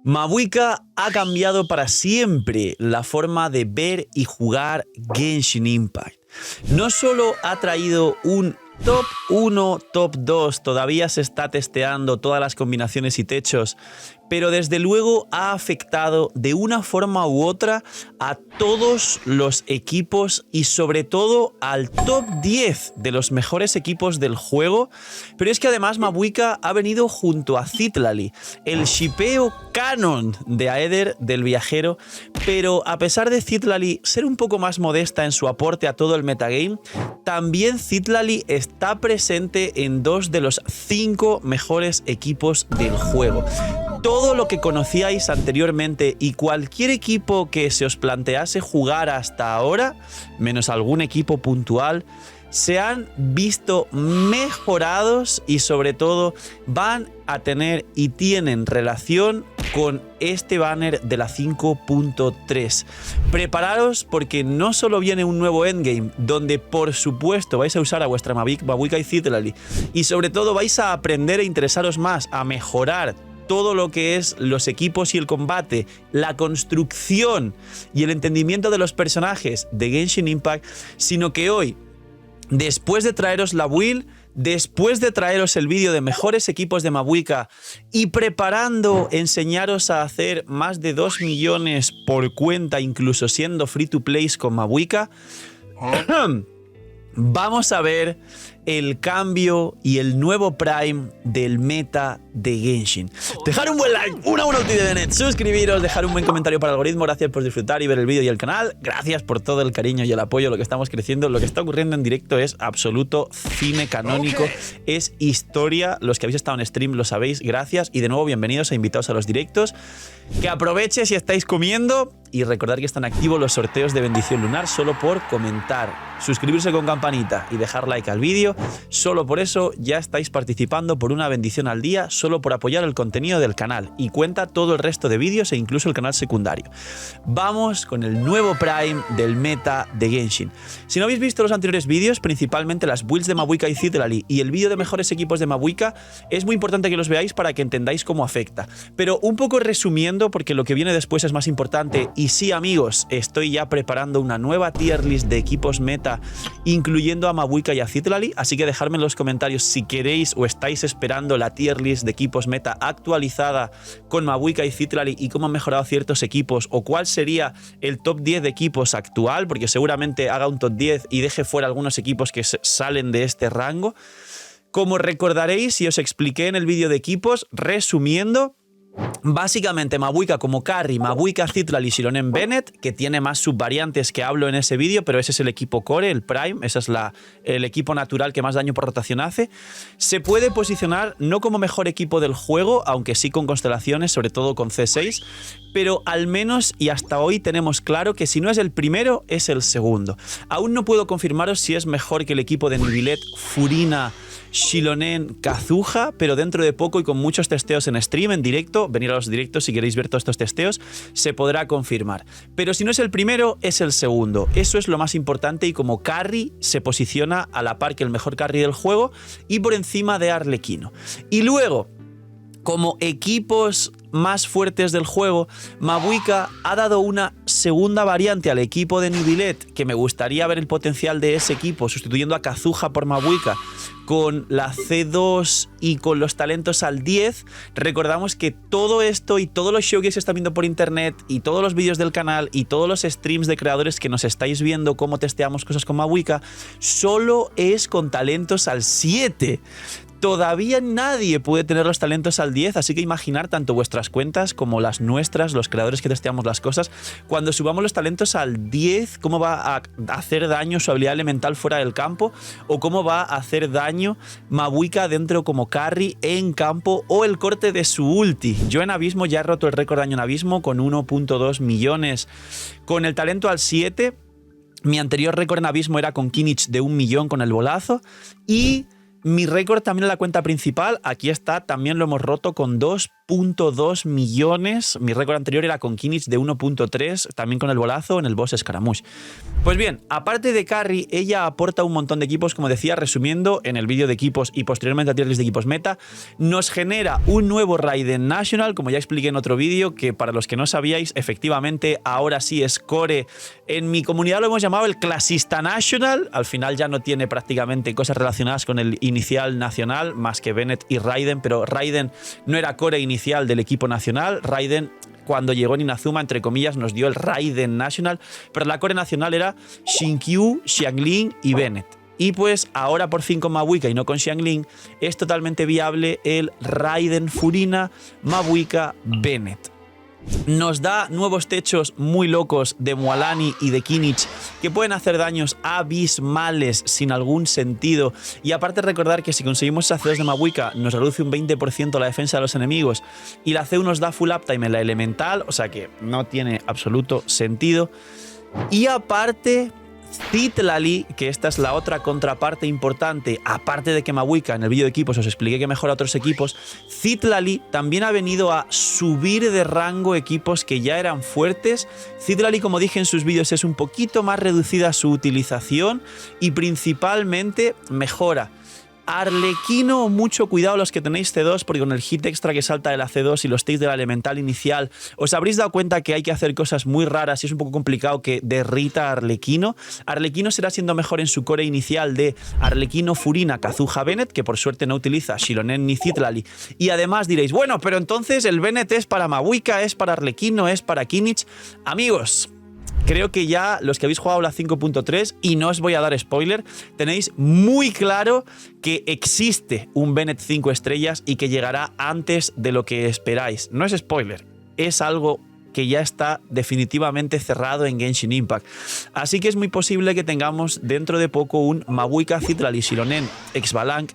Mabuika ha cambiado para siempre la forma de ver y jugar Genshin Impact. No solo ha traído un Top 1, Top 2, todavía se está testeando todas las combinaciones y techos, pero desde luego ha afectado de una forma u otra a todos los equipos y sobre todo al top 10 de los mejores equipos del juego. Pero es que además Mabuika ha venido junto a Citlali, el shipeo canon de Aether del viajero, pero a pesar de Citlali ser un poco más modesta en su aporte a todo el metagame, también Citlali está presente en 2 de los 5 mejores equipos del juego. Todo lo que conocíais anteriormente y cualquier equipo que se os plantease jugar hasta ahora, menos algún equipo puntual, se han visto mejorados y sobre todo van a tener y tienen relación con este banner de la 5.3. Prepararos porque no solo viene un nuevo endgame donde por supuesto vais a usar a vuestra Mabuika y Citlali y sobre todo vais a aprender e interesaros más a mejorar todo lo que es los equipos y el combate, la construcción y el entendimiento de los personajes de Genshin Impact, sino que hoy, después de traeros la build, después de traeros el vídeo de mejores equipos de Mabuika y preparando enseñaros a hacer más de 2 millones por cuenta, incluso siendo free to play con Mabuika, vamos a ver el cambio y el nuevo Prime del meta de Genshin. Dejar un buen like, una buena ulti de net, suscribiros, dejar un buen comentario para el algoritmo. Gracias por disfrutar y ver el vídeo y el canal. Gracias por todo el cariño y el apoyo, lo que estamos creciendo. Lo que está ocurriendo en directo es absoluto cine canónico, es historia. Los que habéis estado en stream lo sabéis. Gracias y de nuevo bienvenidos e invitados a los directos. Que aproveche si estáis comiendo y recordad que están activos los sorteos de bendición lunar solo por comentar, suscribirse con campanita y dejar like al vídeo. Solo por eso ya estáis participando por una bendición al día, solo por apoyar el contenido del canal y cuenta todo el resto de vídeos e incluso el canal secundario. Vamos con el nuevo Prime del meta de Genshin. Si no habéis visto los anteriores vídeos, principalmente las builds de Mabuika y Citlali y el vídeo de mejores equipos de Mabuika, es muy importante que los veáis para que entendáis cómo afecta. Pero un poco resumiendo, porque lo que viene después es más importante, y sí amigos, estoy ya preparando una nueva tier list de equipos meta, incluyendo a Mabuika y a Citlali, así que dejadme en los comentarios si queréis o estáis esperando la tier list de equipos meta actualizada con Mabuika y Citlali y cómo han mejorado ciertos equipos, o cuál sería el top 10 de equipos actual, porque seguramente haga un top 10 y deje fuera algunos equipos que salen de este rango. Como recordaréis y os expliqué en el vídeo de equipos, resumiendo, básicamente Mabuika como carry, Mabuika, Citlali, Xilonen, Bennett, que tiene más subvariantes que hablo en ese vídeo, pero ese es el equipo core, el Prime, ese es el equipo natural que más daño por rotación hace. Se puede posicionar no como mejor equipo del juego, aunque sí con constelaciones, sobre todo con C6, pero al menos y hasta hoy tenemos claro que si no es el primero, es el segundo. Aún no puedo confirmaros si es mejor que el equipo de Nibilet, Furina, Xilonen, Kazuha, pero dentro de poco y con muchos testeos en stream, en directo, venir a los directos si queréis ver todos estos testeos, se podrá confirmar. Pero si no es el primero, es el segundo. Eso es lo más importante y como carry se posiciona a la par que el mejor carry del juego y por encima de Arlequino. Y luego, como equipos más fuertes del juego, Mabuika ha dado una segunda variante al equipo de Nibilet, que me gustaría ver el potencial de ese equipo, sustituyendo a Kazuha por Mabuika, con la C2 y con los talentos al 10. Recordamos que todo esto y todos los shows que se están viendo por internet y todos los vídeos del canal y todos los streams de creadores que nos estáis viendo cómo testeamos cosas con Mabuika, solo es con talentos al 7. Todavía nadie puede tener los talentos al 10, así que imaginar tanto vuestras cuentas como las nuestras, los creadores que testeamos las cosas, cuando subamos los talentos al 10, cómo va a hacer daño su habilidad elemental fuera del campo, o cómo va a hacer daño Mabuika dentro como carry en campo, o el corte de su ulti. Yo en Abismo ya he roto el récord de daño en Abismo con 1.2 millones. Con el talento al 7, mi anterior récord en Abismo era con Kinich de 1 millón con el bolazo, y mi récord también en la cuenta principal, aquí está, también lo hemos roto con 2.2 millones. Mi récord anterior era con Kimmich de 1.3, también con el bolazo en el boss Scaramouche. Pues bien, aparte de carry, ella aporta un montón de equipos, como decía, resumiendo en el vídeo de equipos y posteriormente a tier list de equipos meta, nos genera un nuevo Raiden National, como ya expliqué en otro vídeo, que para los que no sabíais, efectivamente ahora sí es core. En mi comunidad lo hemos llamado el Clasista National, al final ya no tiene prácticamente cosas relacionadas con el inicial nacional, más que Bennett y Raiden, pero Raiden no era core inicial del equipo nacional. Raiden, cuando llegó en Inazuma, entre comillas, nos dio el Raiden National, pero la core nacional era Shinkyu, Xiangling y Bennett. Y pues ahora por fin con Mabuika y no con Xiangling es totalmente viable el Raiden Furina Mabuika Bennett. Nos da nuevos techos muy locos de Mualani y de Kimmich que pueden hacer daños abismales sin algún sentido. Y aparte recordar que si conseguimos esas C2 de Mabuika nos reduce un 20% la defensa de los enemigos y la C1 nos da full uptime en la elemental, o sea que no tiene absoluto sentido. Y aparte, Citlali, que esta es la otra contraparte importante, aparte de que Mabuika en el vídeo de equipos os expliqué que mejora otros equipos, Citlali también ha venido a subir de rango equipos que ya eran fuertes. Citlali, como dije en sus vídeos, es un poquito más reducida su utilización y principalmente mejora Arlequino. Mucho cuidado los que tenéis C2, porque con el hit extra que salta de la C2 y los takes de la elemental inicial, os habréis dado cuenta que hay que hacer cosas muy raras y es un poco complicado que derrita a Arlequino. Arlequino será siendo mejor en su core inicial de Arlequino, Furina, Kazuha, Bennett, que por suerte no utiliza Shironen ni Citlali. Y además diréis, bueno, pero entonces el Bennett es para Mabuika, es para Arlequino, es para Kimmich. Amigos, creo que ya los que habéis jugado la 5.3, y no os voy a dar spoiler, tenéis muy claro que existe un Bennett 5 estrellas y que llegará antes de lo que esperáis. No es spoiler, es algo que ya está definitivamente cerrado en Genshin Impact. Así que es muy posible que tengamos dentro de poco un Mabuika, Citlali, Shironen, Exbalank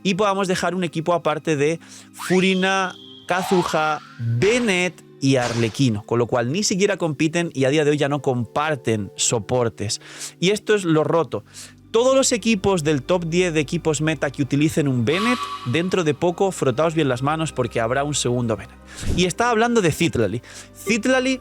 y podamos dejar un equipo aparte de Furina, Kazuha, Bennett y Arlequino, con lo cual ni siquiera compiten y a día de hoy ya no comparten soportes. Y esto es lo roto. Todos los equipos del top 10 de equipos meta que utilicen un Bennett, dentro de poco frotaos bien las manos porque habrá un segundo Bennett. Y está hablando de Citlali. Citlali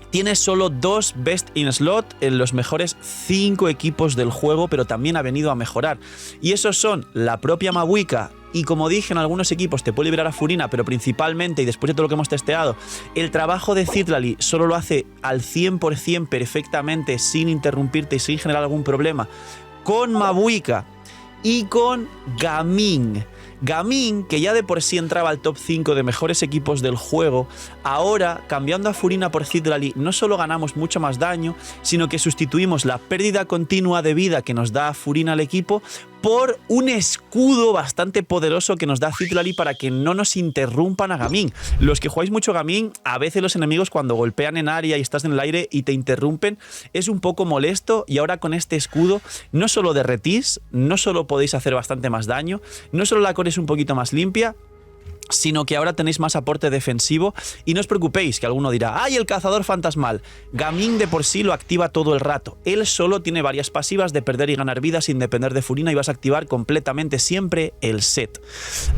tiene solo 2 best in slot en los mejores 5 equipos del juego, pero también ha venido a mejorar. Y esos son la propia Mabuika. Y como dije, en algunos equipos te puede liberar a Furina, pero principalmente, y después de todo lo que hemos testeado, el trabajo de Citlali solo lo hace al 100% perfectamente, sin interrumpirte y sin generar algún problema, con Mabuika y con Gaming. Gaming, que ya de por sí entraba al top 5 de mejores equipos del juego, ahora, cambiando a Furina por Citlali, no solo ganamos mucho más daño, sino que sustituimos la pérdida continua de vida que nos da Furina al equipo por un escudo bastante poderoso que nos da Citlali para que no nos interrumpan a Gaming. Los que jugáis mucho Gaming, a veces los enemigos cuando golpean en área y estás en el aire y te interrumpen, es un poco molesto, y ahora con este escudo no solo derretís, no solo podéis hacer bastante más daño, no solo la core es un poquito más limpia, sino que ahora tenéis más aporte defensivo. Y no os preocupéis, que alguno dirá, ¡ay, el cazador fantasmal! Gaming de por sí lo activa todo el rato. Él solo tiene varias pasivas de perder y ganar vida sin depender de Furina, y vas a activar completamente siempre el set.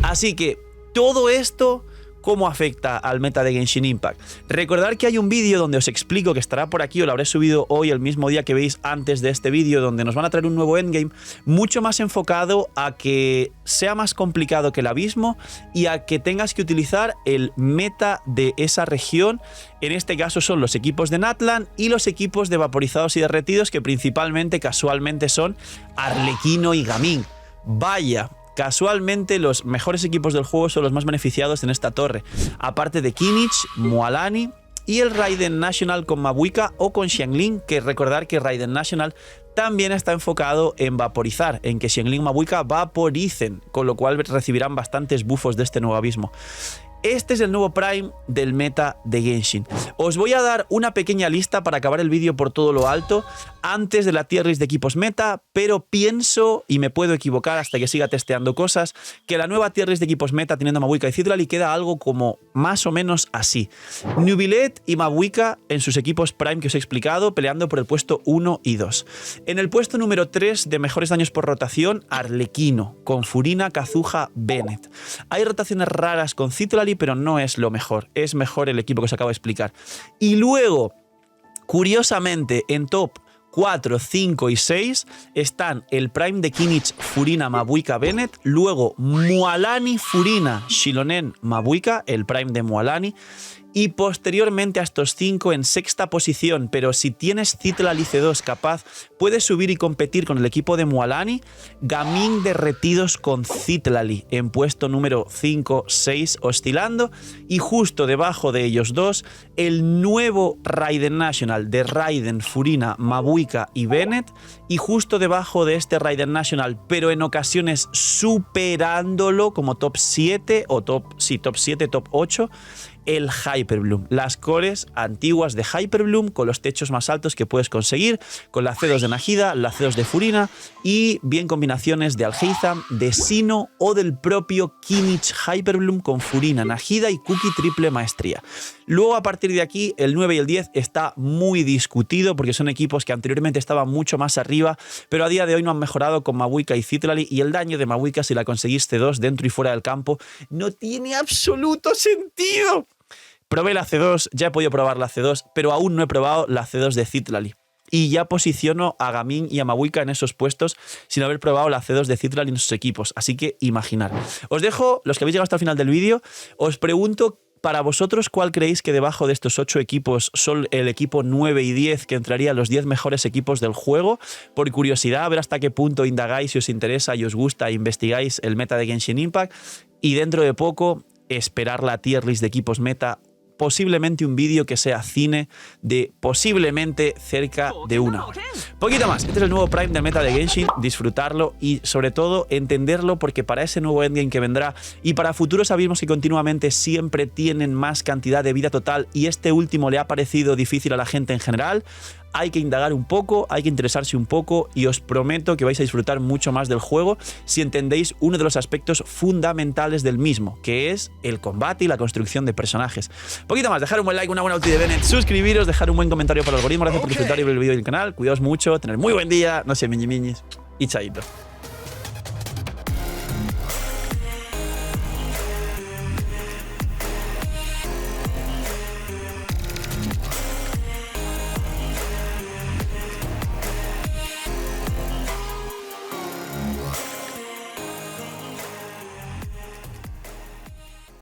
Así que todo esto, ¿cómo afecta al meta de Genshin Impact? Recordad que hay un vídeo donde os explico, que estará por aquí, o lo habré subido hoy, el mismo día que veis antes de este vídeo, donde nos van a traer un nuevo endgame mucho más enfocado a que sea más complicado que el abismo y a que tengas que utilizar el meta de esa región. En este caso son los equipos de Natlan y los equipos de vaporizados y derretidos, que principalmente, casualmente, son Arlequino y Gaming. Vaya, casualmente los mejores equipos del juego son los más beneficiados en esta torre, aparte de Kimmich, Mualani y el Raiden National con Mabuika o con Xiangling, que recordar que Raiden National también está enfocado en vaporizar, en que Xiangling y Mabuika vaporicen, con lo cual recibirán bastantes buffos de este nuevo abismo. Este es el nuevo Prime del meta de Genshin. Os voy a dar una pequeña lista para acabar el vídeo por todo lo alto antes de la tier list de equipos meta, pero pienso, y me puedo equivocar hasta que siga testeando cosas, que la nueva tier list de equipos meta, teniendo Mabuika y Citlali, queda algo como más o menos así. Neuvillette y Mabuika en sus equipos Prime que os he explicado, peleando por el puesto 1 y 2. En el puesto número 3 de mejores daños por rotación, Arlequino, con Furina, Kazuha, Bennett. Hay rotaciones raras con Citlali, pero no es lo mejor. Es mejor el equipo que os acabo de explicar. Y luego, curiosamente, en top 4, 5 y 6 están el Prime de Kimmich, Furina, Mabuika, Bennett, luego Mualani, Furina, Shilonen, Mabuika, el Prime de Mualani, y posteriormente a estos 5 en sexta posición, pero si tienes Zitlali C2 capaz, puedes subir y competir con el equipo de Mualani, Gaming derretidos con Zitlali en puesto número 5, 6 oscilando, y justo debajo de ellos dos el nuevo Raiden National de Raiden, Furina, Mabuika y Bennett, y justo debajo de este Raiden National, pero en ocasiones superándolo como top 7 o top 7, top 8, el Hyperbloom, las cores antiguas de Hyperbloom con los techos más altos que puedes conseguir, con la C2 de Nahida, la C2 de Furina y bien combinaciones de Alheizam, de Sino o del propio Kimmich Hyperbloom con Furina, Nahida y Cookie triple maestría. Luego a partir de aquí el 9 y el 10 está muy discutido porque son equipos que anteriormente estaban mucho más arriba, pero a día de hoy no han mejorado con Mabuika y Zitlali, y el daño de Mabuika si la conseguís C2 dentro y fuera del campo no tiene absoluto sentido. Probé la C2, ya he podido probar la C2, pero aún no he probado la C2 de Zitlali. Y ya posiciono a Gaming y a Mabuika en esos puestos sin haber probado la C2 de Zitlali en sus equipos. Así que imaginar. Os dejo, los que habéis llegado hasta el final del vídeo, os pregunto para vosotros cuál creéis que debajo de estos 8 equipos son el equipo 9 y 10 que entraría a los 10 mejores equipos del juego. Por curiosidad, a ver hasta qué punto indagáis si os interesa y os gusta e investigáis el meta de Genshin Impact. Y dentro de poco, esperar la tier list de equipos meta. Posiblemente un vídeo que sea cine de posiblemente cerca de una hora. Poquito más. Este es el nuevo Prime del meta de Genshin. Disfrutarlo y sobre todo entenderlo, porque para ese nuevo endgame que vendrá y para futuros abismos que continuamente siempre tienen más cantidad de vida total, y este último le ha parecido difícil a la gente en general, hay que indagar un poco, hay que interesarse un poco, y os prometo que vais a disfrutar mucho más del juego si entendéis uno de los aspectos fundamentales del mismo, que es el combate y la construcción de personajes. Poquito más, dejar un buen like, una buena ulti de Bennett, suscribiros, dejar un buen comentario para el algoritmo, gracias por disfrutar y ver el vídeo del canal, cuidaos mucho, tener muy buen día, no sé, miñis, y chaito.